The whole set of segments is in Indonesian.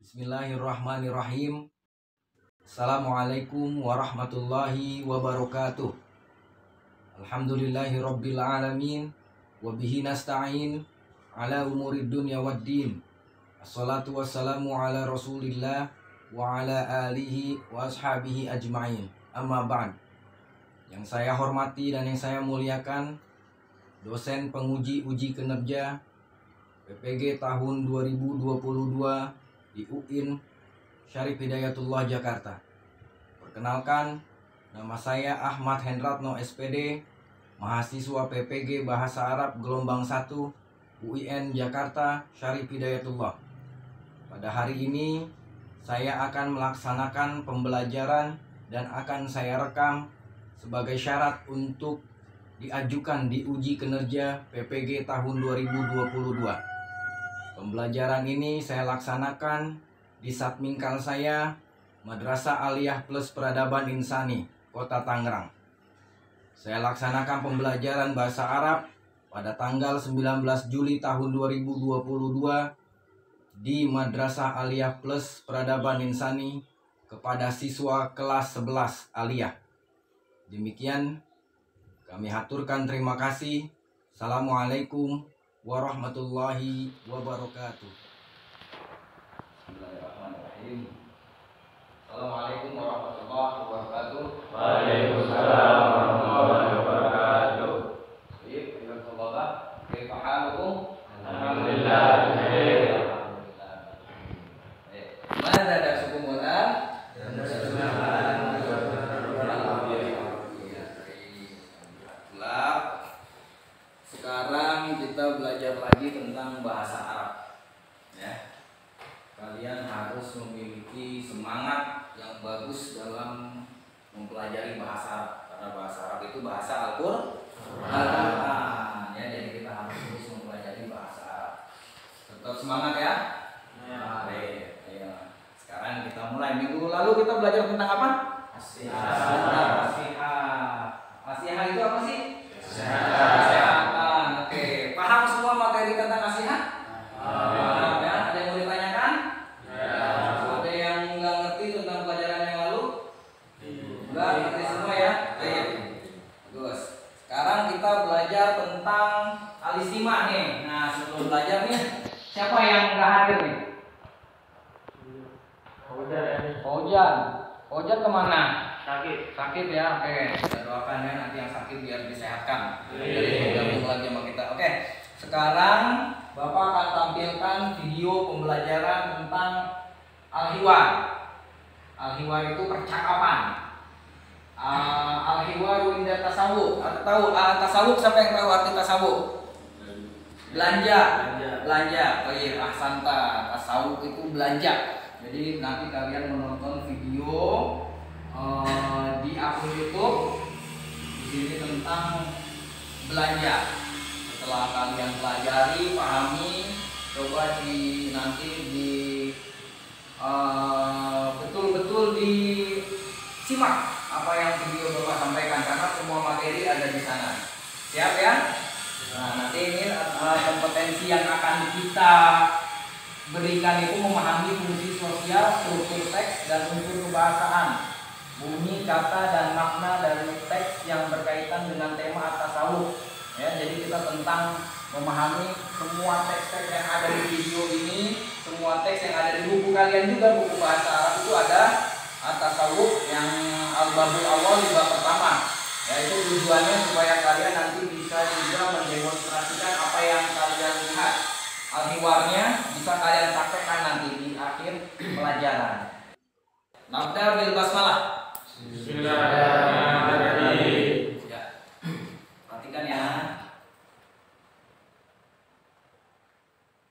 Bismillahirrahmanirrahim. Assalamualaikum warahmatullahi wabarakatuh. Alhamdulillahi alamin. Wabihi nasta'in ala umurid dunya waddin. Assalatu wassalamu ala rasulillah wa ala alihi wa ashabihi ajma'in. Amma ba'd. Yang saya hormati dan yang saya muliakan, dosen penguji uji kinerja PPG tahun 2022 di UIN Syarif Hidayatullah Jakarta. Perkenalkan, nama saya Ahmad Hendratno SPD, mahasiswa PPG Bahasa Arab gelombang 1 UIN Jakarta Syarif Hidayatullah. Pada hari ini saya akan melaksanakan pembelajaran dan akan saya rekam sebagai syarat untuk diajukan di uji kinerja PPG tahun 2022. Pembelajaran ini saya laksanakan di Satmingkal saya, Madrasah Aliyah Plus Peradaban Insani, Kota Tangerang. Saya laksanakan pembelajaran bahasa Arab pada tanggal 19 Juli tahun 2022 di Madrasah Aliyah Plus Peradaban Insani kepada siswa kelas 11 Aliyah. Demikian kami haturkan terima kasih. Assalamualaikum warahmatullahi wabarakatuh. Bismillahirrahmanirrahim. Assalamualaikum warahmatullahi wabarakatuh. Waalaikumsalam warahmatullahi wabarakatuh. Baik, Alhamdulillah. Kaifa halukum? Alhamdulillah. Mana ada suku mulan? Sekarang kita belajar lagi tentang bahasa Arab. Ya. Kalian harus memiliki semangat yang bagus dalam mempelajari bahasa Arab, karena bahasa Arab itu bahasa Al-Qur'an. Ya, jadi kita harus terus mempelajari bahasa Arab. Tetap semangat ya. Baik, ayo. Sekarang kita mulai. Minggu lalu kita belajar tentang apa? Asihah. Asihah itu apa sih? Kesehatan. Oke, paham semua materi tentang nasihat? Paham ya? Ada yang mau ditanyakan? Ada yang nggak ngerti tentang pelajaran yang lalu? Nggak ngerti semua ya? Baik. Bagus. Sekarang kita belajar tentang al-istimah nih. Nah, sebelum belajar nih, siapa yang nggak hadir nih? Ojan kemana? Sakit ya, oke. Kita doakan ya nanti yang sakit biar disehatkan. Jadi gabung lagi sama kita. Oke. Sekarang Bapak akan tampilkan video pembelajaran tentang al-hiwar. Al-hiwar itu percakapan. Al-hiwar inda tasawuf. Atau tahu tasawuf, siapa yang tahu arti tasawuf? Belanja. Baik, ahsanta. Tasawuf itu belanja. Jadi nanti kalian menonton video di akun YouTube di sini tentang belanja. Setelah kalian pelajari, pahami, coba nanti betul-betul disimak apa yang video Bapak sampaikan, karena semua materi ada di sana. Siap ya? Nah, nanti ini kompetensi yang akan kita berikan itu memahami fungsi sosial, struktur teks, dan unsur kebahasaan, bunyi, kata, dan makna dari teks yang berkaitan dengan tema at-tasawuf. Ya, jadi kita tentang memahami semua teks-teks yang ada di video ini, semua teks yang ada di buku kalian juga, buku bahasa Arab itu ada at-tasawuf yang al-babul awal di bab pertama. Ya, itu tujuannya supaya kalian nanti bisa juga mendemonstrasikan apa yang kalian lihat. Al-hiwarnya bisa kalian praktekkan nanti di akhir pelajaran. Nabda bil basmalah. Bismillahirrahmanirrahim. Ya. Perhatikan ya.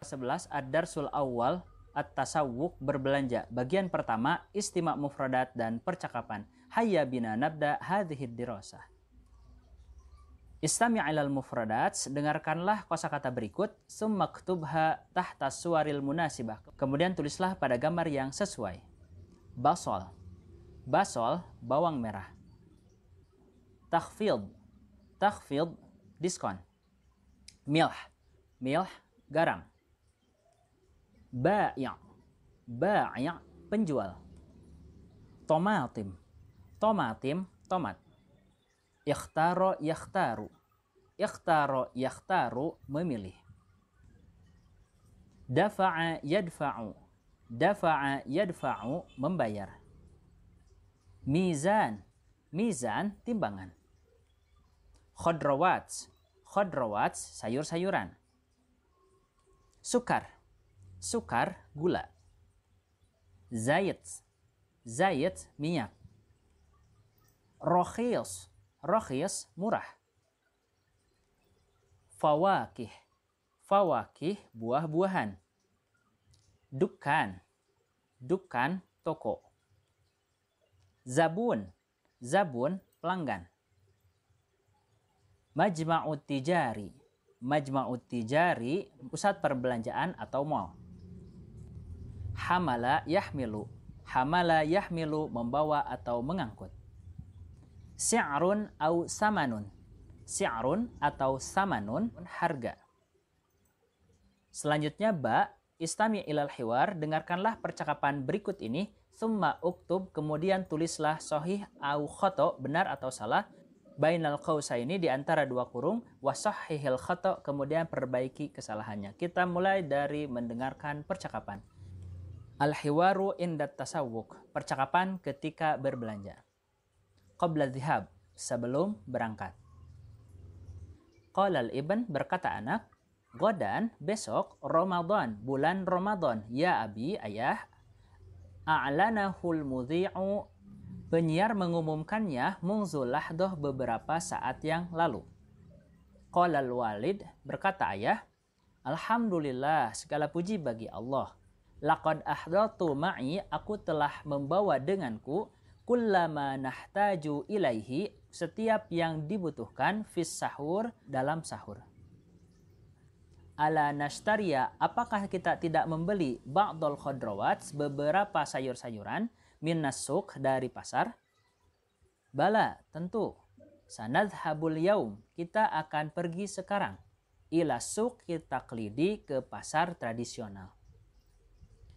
11 Ad-Darsul Awal At-Tasawwuk berbelanja. Bagian pertama Istima' Mufradat dan percakapan. Hayya bina nabda hadhihi dirasah. Istami' ilal mufradat, dengarkanlah kosakata berikut, summa ktubha tahta suwaril munasibah. Kemudian tulislah pada gambar yang sesuai. Basol, bawang merah. Takhfid, diskon. Milh, garam. Bai', Bai' penjual. Tomatim, tomat. Ikhtaro yakhtaru, memilih. Dafa'a yadfa'u, membayar. Mizan, timbangan. Khodrawat, sayur-sayuran. Sukar, gula. Zait, minyak. Rokhis, murah. Fawakih, buah-buahan. Dukan, toko. Zabun, pelanggan. Majma'ut tijari, pusat perbelanjaan atau mall. Hamala yahmilu, membawa atau mengangkut. Si'run atau samanun, harga. Selanjutnya istami' ilal hiwar, dengarkanlah percakapan berikut ini. Summa uktub, kemudian tulislah sahih au khoto, benar atau salah. Bainal qausaini, di antara dua kurung. Wasahihil khoto, kemudian perbaiki kesalahannya. Kita mulai dari mendengarkan percakapan. Al-hiwaru indat tasawwuk, percakapan ketika berbelanja. Qabla dhihab, sebelum berangkat. Qala al-ibn, berkata anak. Godan, besok, Ramadan, bulan Ramadan. Ya abi, ayah. A'lanahul mudhi'u, penyiar mengumumkannya. Munzul lahdoh, beberapa saat yang lalu. Qala al-walid, berkata ayah. Alhamdulillah, segala puji bagi Allah. Laqad ahdatu ma'i, aku telah membawa denganku. Kullama nahtaju ilaihi, setiap yang dibutuhkan. Fis sahur, dalam sahur. Ala nashtariya, apakah kita tidak membeli ba'dul khudrawat, beberapa sayur-sayuran, minas suq, dari pasar? Bala, tentu. Sanadhabul yaum, kita akan pergi sekarang. Ila suqi taqlidi, ke pasar tradisional.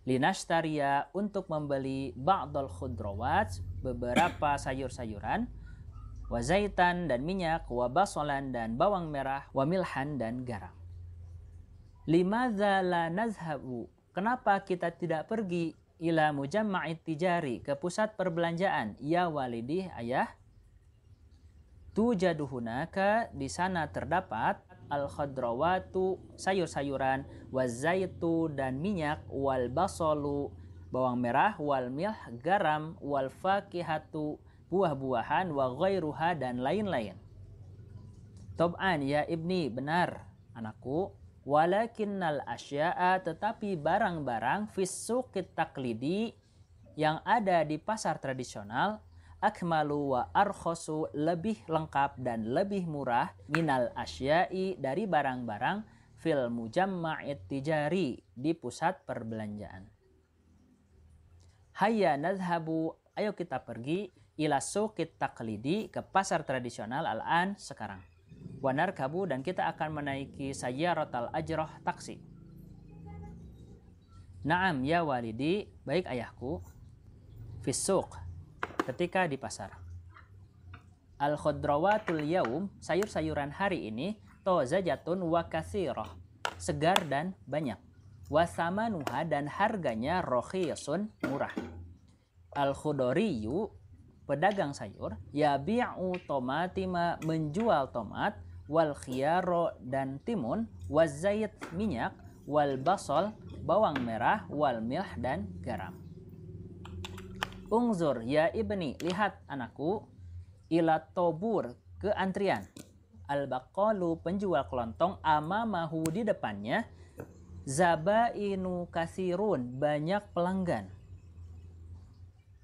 Linashtariya, untuk membeli ba'dul khudrawat, beberapa sayur-sayuran, wazaitan, dan minyak, wabasolan, dan bawang merah, wamilhan, dan garam. Limadza la nazhabu, kenapa kita tidak pergi ila mujamma'it tijari, ke pusat perbelanjaan? Ya walidi, ayah. Tujaduhunaka, di sana terdapat al-khadrawatu, sayur-sayuran, wazaitu, dan minyak, wal basolu, bawang merah, wal milh, garam, wal fakihatu, buah-buahan, wa ghairuha, dan lain-lain. Tob'an ya ibni, benar anakku. Walakinnal asya'a, tetapi barang-barang fis suqit taqlidi, yang ada di pasar tradisional, akmalu wa arkhosu, lebih lengkap dan lebih murah, minal asya'i, dari barang-barang, fil mujamma'it tijari, di pusat perbelanjaan. Hayya nadhhabu, ayo kita pergi, ila suqit taqlidi, ke pasar tradisional, al-an, sekarang. Wanar kabu, dan kita akan menaiki sayyaratal ajroh, taksi. Naam ya walidi, baik ayahku. Fisuq, ketika di pasar. Al-khudrawatul yaum, sayur-sayuran hari ini, tozajatun wa katsiroh, segar dan banyak. Wasamanuha, dan harganya rokhiyasun, murah. Al-khudoriyu, pedagang sayur, yabi'u tomatima, menjual tomat, wal khiyaro, dan timun, wazait, minyak, wal basol, bawang merah, wal milh, dan garam. Ungzur ya ibni, lihat anakku, ila tobur, ke antrian. Al-baqalu, penjual kelontong, amamahu, di depannya, zabainu kasirun, banyak pelanggan.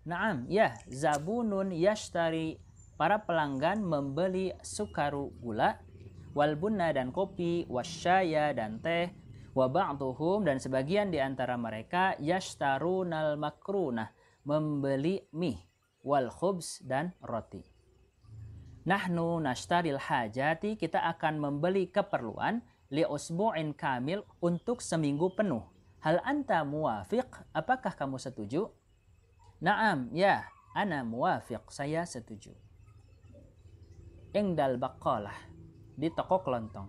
Naam, ya, zabunun yashtari, para pelanggan membeli sukaru, gula, walbunna, dan kopi, wasyaya, dan teh, wa ba'duhum, dan sebagian di antara mereka, yashtarunal makrunah, membeli mie, wal khubz, dan roti. Nahnu nashtaril hajati, kita akan membeli keperluan, li usbu'in kamil, untuk seminggu penuh. Hal anta muwafiq? Apakah kamu setuju? Naam, ya, ana muwafiq, saya setuju. Ingdal baqalah, di toko kelontong.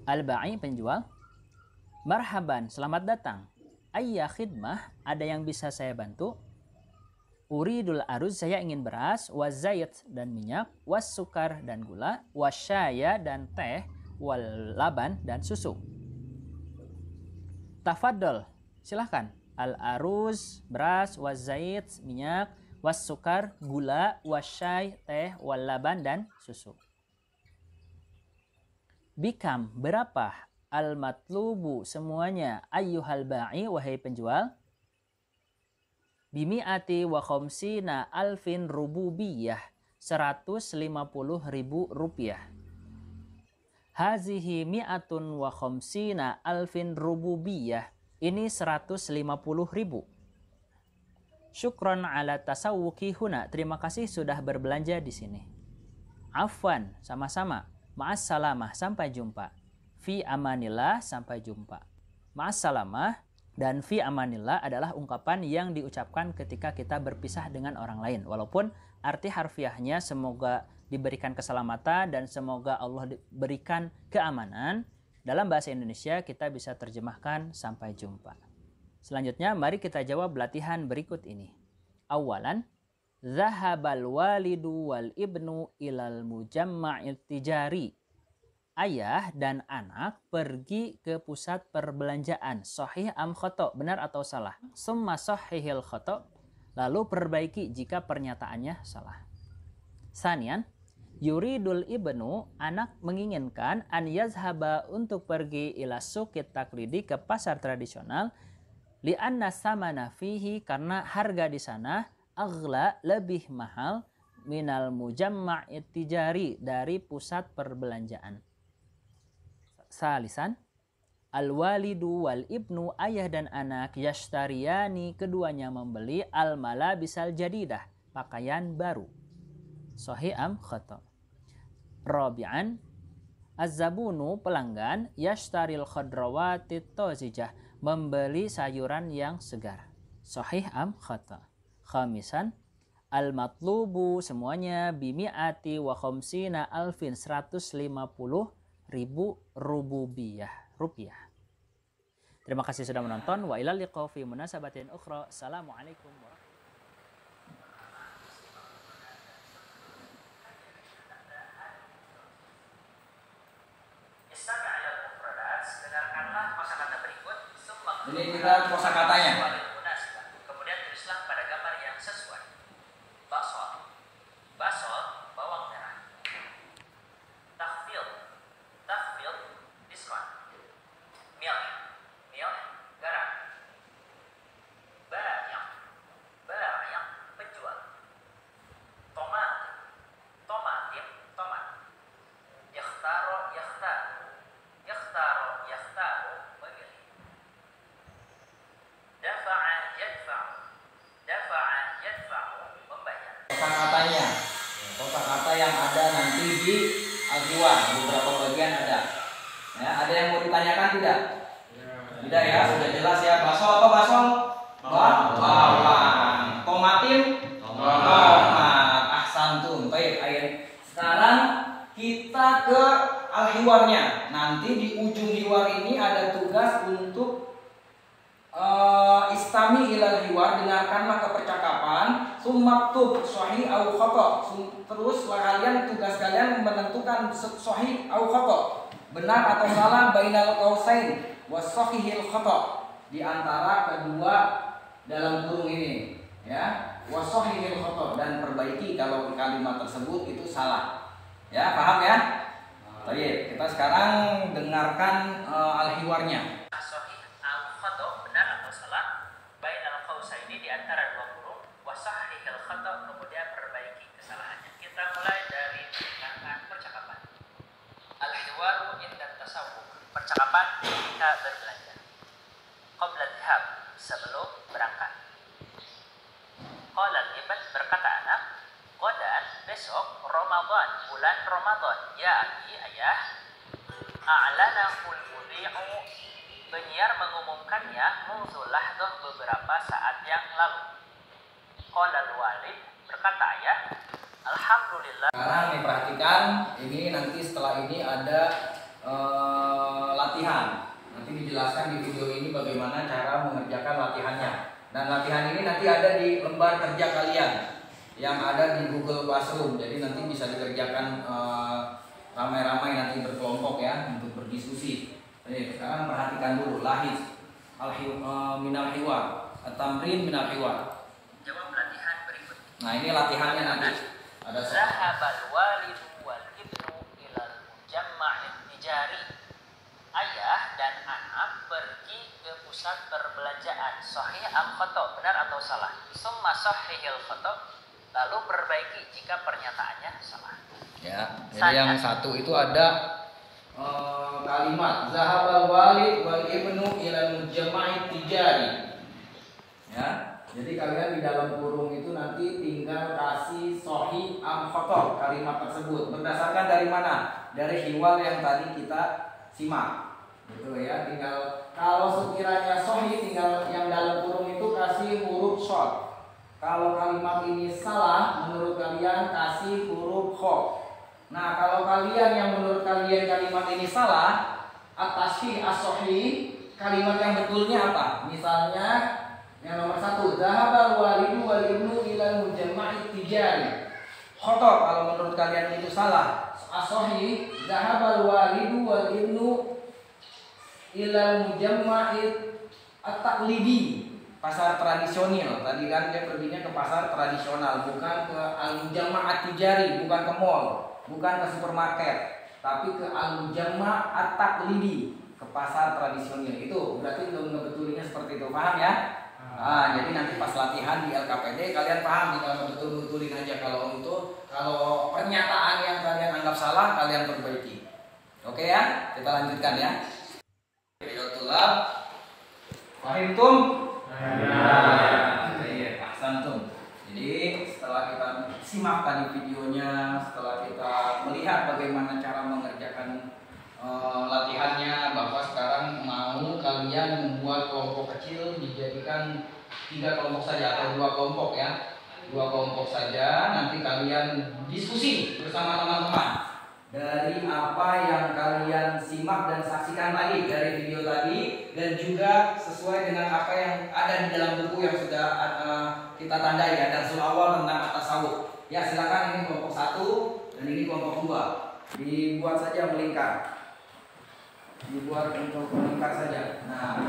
Al-ba'i, penjual. Marhaban, selamat datang. Ayya khidmah, ada yang bisa saya bantu? Uridul aruz, saya ingin beras, wazait dan minyak, wassukar dan gula, wasyaya dan teh, wal laban dan susu. Tafadol, silahkan. Al aruz, beras, wazait, minyak, wassukar, gula, wasyai, teh, wal laban dan susu. Bikam, berapa? Al matlubu, semuanya. Ayyuhal ba'i, wahai penjual. Bimi'ati wa khamsina alfin rububiyah, 150.000 rupiah. Hazihi mi'atun wa khamsina alfin rububiyah, ini 150.000. Syukron ala tasawuki huna, terima kasih sudah berbelanja di sini. Afwan, sama-sama. Ma'assalamah, sampai jumpa. Fi amanillah, sampai jumpa. Ma'assalamah dan fi amanillah adalah ungkapan yang diucapkan ketika kita berpisah dengan orang lain. Walaupun arti harfiahnya semoga diberikan keselamatan dan semoga Allah berikan keamanan, dalam bahasa Indonesia kita bisa terjemahkan sampai jumpa. Selanjutnya mari kita jawab latihan berikut ini. Awalan, zahabal walidu wal ibnu ilal mujamma'it tijari. Ayah dan anak pergi ke pusat perbelanjaan. Sahih am khoto, benar atau salah? Summa sahihil khoto, lalu perbaiki jika pernyataannya salah. Sanian, yuridul ibnu, anak menginginkan an yazhaba, untuk pergi ila suqit taklidi, ke pasar tradisional, li'anna samana fihi, karena harga di sana aghla, lebih mahal, minal mujamma'it tijari, dari pusat perbelanjaan. Salisan, al-walidu wal ibnu, ayah dan anak, yashtariyani, keduanya membeli, al-malabisal jadidah, pakaian baru. Sahih am khata. Rabi'an, az-zabunu, pelanggan, yashtaril khadrawati tozijah, membeli sayuran yang segar. Sahih am khata. Khamisan, al-matlubu, semuanya, bimi'ati wa khamsina alfin, 150.000 rupiah. Terima kasih sudah menonton. Wa ilal liqa fi munasabatin ukhra. Assalamualaikum warahmatullahi wabarakatuh. Dengarkanlah kosakata berikut. Ini kita kosakatanya. Kemudian tulislah pada gambar yang sesuai. Basol, bawang merah. Takhfil, diskon. Milk, garam. Bayak, penjual. Tomat, yakhtaru, memilih. Dafa'a, yadfa'u, membayar. Kosakatanya, kosakata yang ada nanti di al-hiwar, beberapa bagian ada. Ya, ada yang mau ditanyakan tidak? Tidak ya, sudah jelas ya. Baso apa baso? Bawang. Tomatin? Tomat. Ahsantum. Baik, air. Sekarang kita ke al-hiwarnya. Nanti di ujung hiwar ini ada tugas untuk istami ilal hiwar, dengarkanlah ke percakapan, sumaktub sahih au khata. Terus kalian, tugas kalian menentukan sahih au khata, benar atau salah, bainal qausain wasahihil khata, di antara kedua dalam kurung ini, ya, wasahihil khata, dan perbaiki kalau kalimat tersebut itu salah. Ya, paham ya? Baik, kita sekarang dengarkan al-hiwarnya. Di antara dua kurung, wasahihil khata, kemudian perbaiki kesalahannya. Kita mulai dari mendengarkan percakapan. Al-hiwaru inda tasawwuf, percakapan ketika berbelanja. Qabla dhahab, sebelum berangkat. Qala al-ibn, berkata anak, qadan, besok, Ramadan, bulan Ramadan. Ya abi, ayah, a'lanahul mudhi'u melakukannya mundu lahdoh beberapa saat yang lalu. Qala al-walid, berkata ayah, alhamdulillah. Sekarang nih perhatikan, ini nanti setelah ini ada latihan. Nanti dijelaskan di video ini bagaimana cara mengerjakan latihannya. Dan latihan ini nanti ada di lembar kerja kalian yang ada di Google Classroom. Jadi nanti bisa dikerjakan ramai-ramai nanti berkelompok ya untuk berdiskusi. Sekarang perhatikan dulu lahis minal hiwar, tamrin minal hiwar. Jawab latihan berikut. Nah ini latihannya nanti. Ada Zahabal walidu wal ibnu ilal mujamma'in tijari. Ayah dan anak pergi ke pusat perbelanjaan. Sahih am khoto, benar atau salah? Summa sahihil khoto, lalu perbaiki jika pernyataannya salah. Ya, jadi yang satu itu ada kalimat zahabal walid wal ibnu ilal mujamma'in tijari. Ya, jadi kalian di dalam kurung itu nanti tinggal kasih sahih am khoto kalimat tersebut. Berdasarkan dari mana? Dari hiwal yang tadi kita simak. Gitu ya, tinggal kalau sekiranya sahih tinggal yang dalam kurung itu kasih huruf shad. Kalau kalimat ini salah menurut kalian kasih huruf kha. Nah, kalau kalian yang menurut kalian kalimat ini salah, at-tashih as-sahih, kalimat yang betulnya apa? Misalnya yang nomor 1, zahabal walidu wal ibnu ilal mujamma'it tijari. Khoto kalau menurut kalian itu salah. As-sahih, zahabal walidu wal ibnu ilal mujamma'it at-taqlidi, pasar tradisional. Tadi kan dia perginya ke pasar tradisional, bukan ke al-mujamma' tijari, bukan ke mall, bukan ke supermarket, tapi ke al-mujamma' at-taqlidi, ke pasar tradisional. Itu berarti belum ngebetulinya seperti itu, paham ya? Nah, jadi nanti pas latihan di LKPD kalian paham, tinggal betul-betulin aja. Kalau pernyataan yang kalian anggap salah kalian perbaiki. Oke ya, kita lanjutkan ya. Fahimtum? Iya, ahsantum. Jadi setelah kita simak tadi videonya, setelah kita melihat bagaimana cara mengerjakan latihannya, bahwa sekarang mau kalian membuat kelompok kecil dijadikan 3 kelompok saja atau 2 kelompok ya, 2 kelompok saja. Nanti kalian diskusi bersama teman-teman dari apa yang kalian simak dan saksikan tadi dari video tadi, dan juga sesuai dengan apa yang ada di dalam buku yang sudah kita tandai ya, darsul awal tentang at-tasawuf. Ya silakan, ini kelompok 1 dan ini kelompok 2. Dibuat saja melingkar. Dibuat untuk melingkar saja. Nah,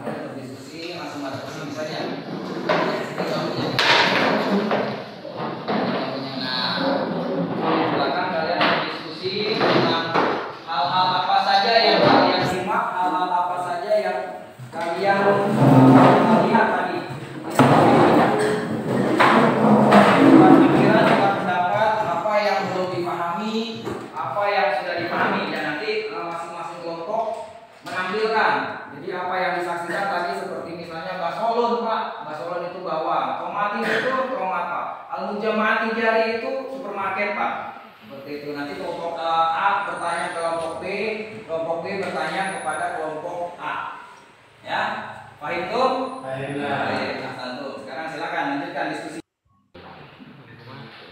kalian berdiskusi langsung masuk ke sini saja. Nah, silakan kalian berdiskusi tentang hal-hal apa saja yang kalian simak, hal-hal apa saja yang kalian lihat tadi. Bukan pikiran, bukan pendapat, apa yang belum dipahami, apa yang sudah dipahami, dan nanti masing-masing kelompok menampilkan. Jadi apa yang disaksikan tadi seperti misalnya basolon pak, basolon itu bawah, tomatin itu tomat pak, al-mujama'ah tijari itu supermarket pak. Seperti itu. Nanti kelompok A bertanya ke kelompok B bertanya kepada kelompok A. Ya, paham tuh? Paham. Nah, satu. Sekarang silakan lanjutkan diskusi.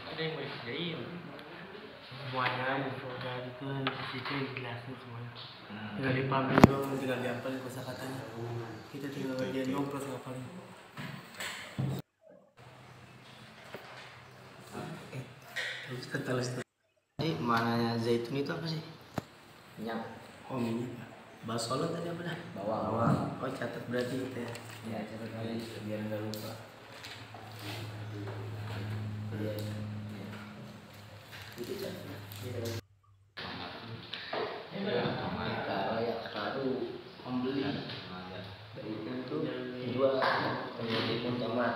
Ada yang mau dikerjain semuanya di program itu di situ dijelasin semuanya. Tinggal dipahami doang, tinggal dihafal kosakatanya. Kita tinggal ngerjain doang terus ngapalin. Terus kata Lester, ini mananya zaitun itu apa sih? Minyak. Oh minyak. Basolon tadi apa dah? Bawang. Oh catat berarti gitu ya. Ya, catat kali biar nggak lupa. Iya. Itu catat. Kalau yang baru membeli itu jual kemudian tomat.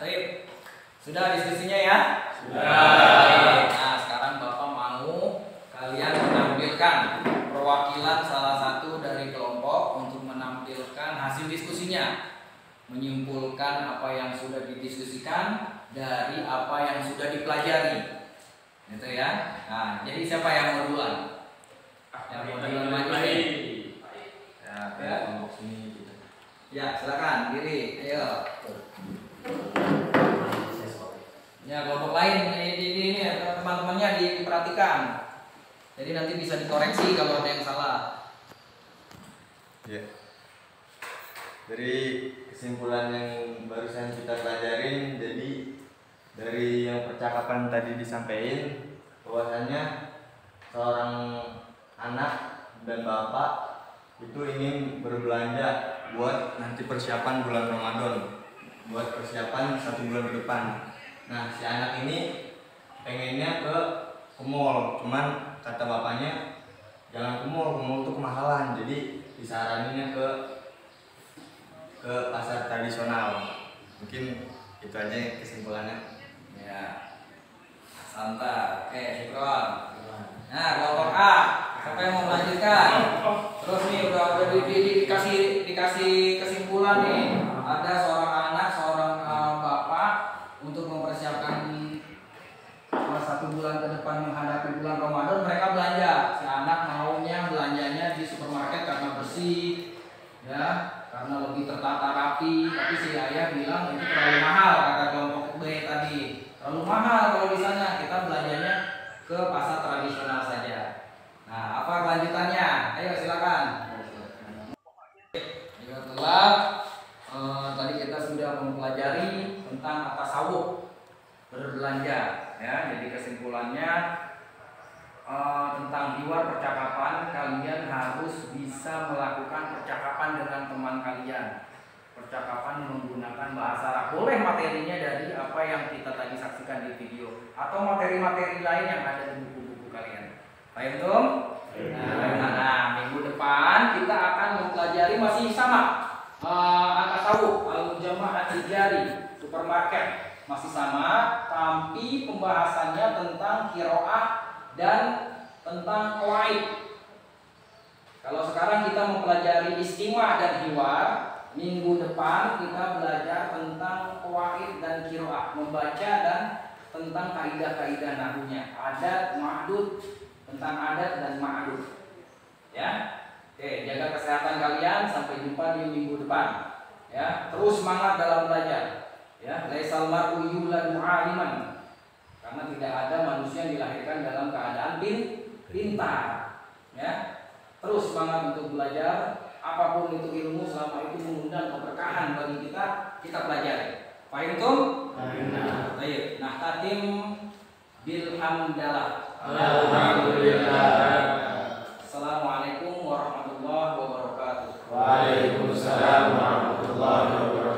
Baik, sudah diskusinya ya? Sudah. Nah, sekarang Bapak mau kalian menampilkan perwakilan salah satu dari kelompok untuk menampilkan hasil diskusinya, menyimpulkan apa yang sudah didiskusikan dari apa yang sudah dipelajari. Gitu ya. Nah, jadi siapa yang mau duluan? Yang mau duluan maju nih? Ya, kelompok sini gitu. Ya, silakan diri. Ayo. Ya, kelompok lain ini teman-temannya diperhatikan. Jadi nanti bisa dikoreksi kalau ada yang salah. Ya. Dari kesimpulan yang barusan kita pelajarin, jadi dari yang percakapan tadi disampaikan bahwasanya seorang anak dan bapak itu ingin berbelanja buat nanti persiapan bulan Ramadan, buat persiapan 1 bulan ke depan. Nah, si anak ini pengennya ke mall, cuman kata bapaknya jangan ke mall itu kemahalan, jadi disaraninnya ke pasar tradisional. Mungkin itu aja kesimpulannya. Ya. Santa. Oke, syukron. Nah, kelompok A, siapa yang mau melanjutkan? Terus nih udah dikasih kesimpulan nih. Ada seorang anak, seorang bapak untuk mempersiapkan 1 bulan ke depan menghadapi bulan Ramadan, mereka belanja. Si anak maunya belanjanya di supermarket karena bersih, ya, karena lebih tertata rapi. Tapi si ayah bilang itu terlalu mahal, kata kelompok B tadi. Terlalu mahal kalau di sana, kita belanjanya ke pasar tradisional saja. Nah, apa kelanjutannya? Ayo silakan. Setelah tadi kita sudah mempelajari tentang tasawuf berbelanja, ya. Jadi kesimpulannya tentang hiwar percakapan, kalian harus bisa melakukan percakapan dengan teman kalian. Percakapan menggunakan bahasa Arab. Boleh materinya dari apa yang kita tadi saksikan di video atau materi-materi lain yang ada di buku-buku kalian. Paham tuh? Nah, minggu depan kita akan mempelajari masih sama tasawuf, al-mujama'ah tijari, supermarket. Masih sama, tapi pembahasannya tentang qiraah dan tentang qawaid. Kalau sekarang kita mempelajari istimah dan hiwar, minggu depan kita belajar tentang qawaid dan qiraah, membaca dan tentang kaidah-kaidah nahwunya, adat, ma'dud, tentang adat dan ma'dud. Ya. Oke, jaga kesehatan kalian, sampai jumpa di minggu depan. Ya, terus semangat dalam belajar. Ya, laisal mar'u yuladu 'aliman. Karena tidak ada manusia yang dilahirkan dalam keadaan pintar. Ya. Terus semangat untuk belajar, apapun itu ilmu selama itu mengundang keberkahan bagi kita pelajari. Paham tuh? Baik. Nah, tatim bil hamdalah. Alhamdulillah. Assalamualaikum warahmatullahi wabarakatuh. Waalaikumsalam warahmatullahi wabarakatuh.